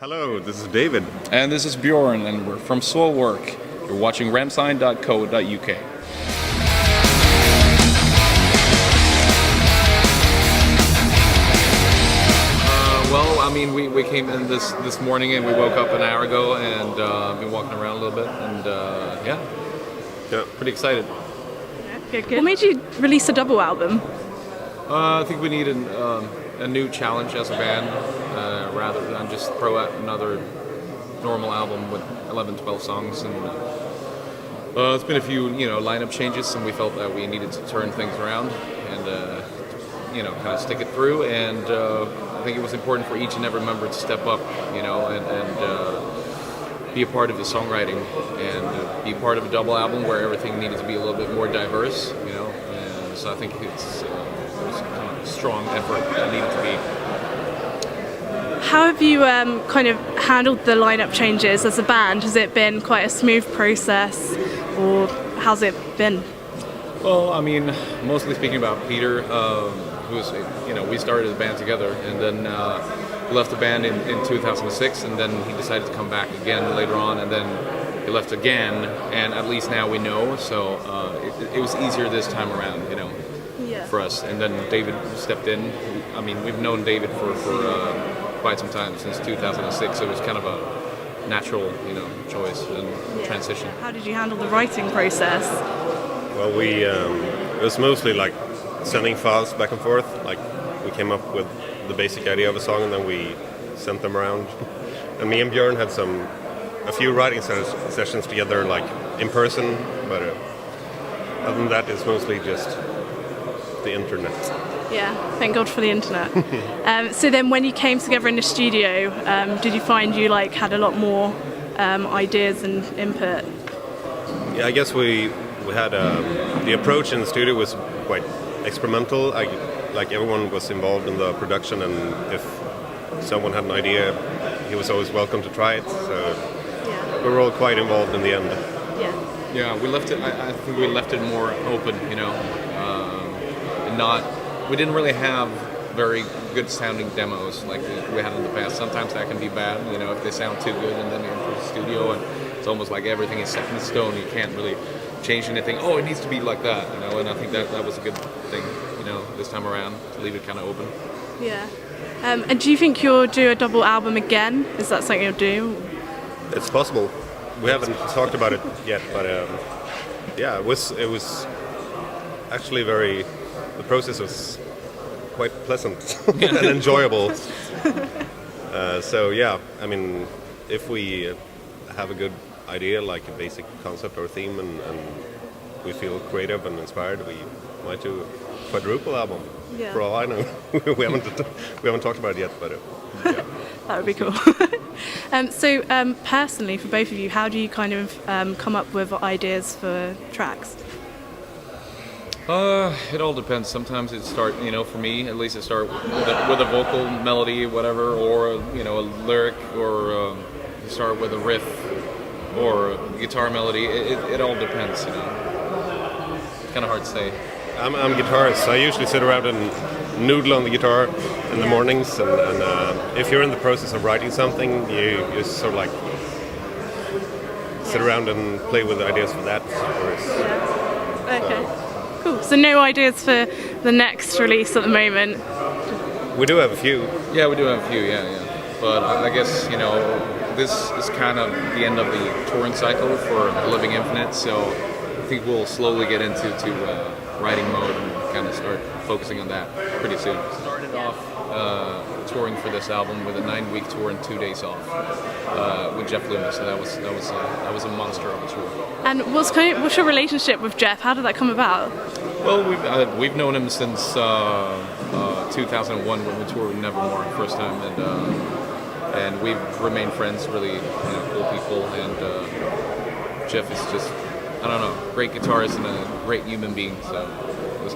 Hello, this is David. And this is Bjorn, and we're from Soilwork. You're watching ramsign.co.uk. Well, I mean, we came in this morning and we woke up an hour ago and been walking around a little bit, and yeah, pretty excited. Good. What made you release a double album? I think we need a new challenge as a band, rather than just throw out another normal album with 11, 12 songs. And it's been a few, lineup changes, and we felt that we needed to turn things around and, kind of stick it through. And I think it was important for each and every member to step up, and be a part of the songwriting and be part of a double album where everything needed to be a little bit more diverse, And so I think it was kind of a strong effort that needed to be. How have you kind of handled the lineup changes as a band? Has it been quite a smooth process, or how's it been? Well, I mean, mostly speaking about Peter, who's, we started the band together, and then he left the band in 2006, and then he decided to come back again later on, and then he left again, and at least now we know, so it was easier this time around, for us. And then David stepped in. I mean, we've known David for quite some time, since 2006, so it was kind of a natural, choice and transition. How did you handle the writing process? Well, it was mostly like sending files back and forth. Like, we came up with the basic idea of a song and then we sent them around. And me and Bjorn had a few writing sessions together, like in person, but other than that, it's mostly just the internet. Yeah, thank God for the internet. So then when you came together in the studio, did you find you had a lot more ideas and input? Yeah, I guess we had the approach in the studio was quite experimental. Like everyone was involved in the production, and if someone had an idea, he was always welcome to try it. So we were all quite involved in the end. Yeah, we left it. I think we left it more open, and not. We didn't really have very good sounding demos like we had in the past. Sometimes that can be bad, if they sound too good, and then you're into the studio and it's almost like everything is set in stone. You can't really change anything. Oh, it needs to be like that, And I think that was a good thing, this time around, to leave it kind of open. Yeah. And do you think you'll do a double album again? Is that something you'll do? It's possible. We haven't talked about it yet, but it was actually the process was quite pleasant and enjoyable. So yeah, I mean, if we have a good idea, like a basic concept or theme, and we feel creative and inspired, we might do a quadruple album. Yeah. For all I know, we haven't talked about it yet, but yeah. That would be cool. So personally, for both of you, how do you kind of come up with ideas for tracks? It all depends. Sometimes it start, for me at least, it start with a vocal melody, whatever, or a lyric, or you start with a riff or a guitar melody. It all depends, It's kind of hard to say. I'm a guitarist, so I usually sit around and noodle on the guitar in the mornings, and if you're in the process of writing something, you sort of sit around and play with ideas for that. Okay. Cool. So no ideas for the next release at the moment? We do have a few. Yeah, we do have a few, yeah. But I guess, this is kind of the end of the touring cycle for The Living Infinite, so I think we'll slowly get into writing mode and kind of start focusing on that pretty soon. Started off touring for this album with a 9-week tour and 2 days off with Jeff Loomis, so that was a monster of a tour. And what's your relationship with Jeff? How did that come about? Well, we've known him since 2001 when we toured with Nevermore first time, and we've remained friends. Really, cool people, and Jeff is just, I don't know, great guitarist and a great human being. So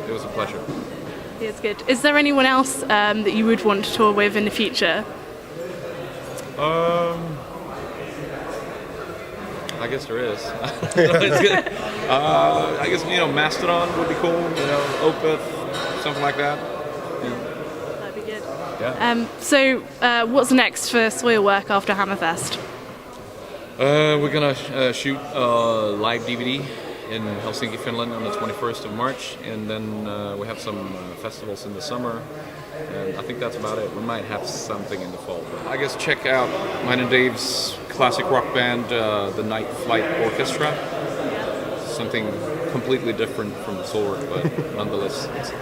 it was a pleasure. It's good. Is there anyone else that you would want to tour with in the future? I guess there is. I guess Mastodon would be cool. Opeth, something like that. That'd be good. Yeah. So what's next for Soilwork after Hammerfest? We're gonna shoot a live DVD in Helsinki, Finland on the 21st of March, and then we have some festivals in the summer, and I think that's about it. We might have something in the fall. But I guess check out mine and Dave's classic rock band, the Night Flight Orchestra. Something completely different from the Soilwork, but nonetheless, it's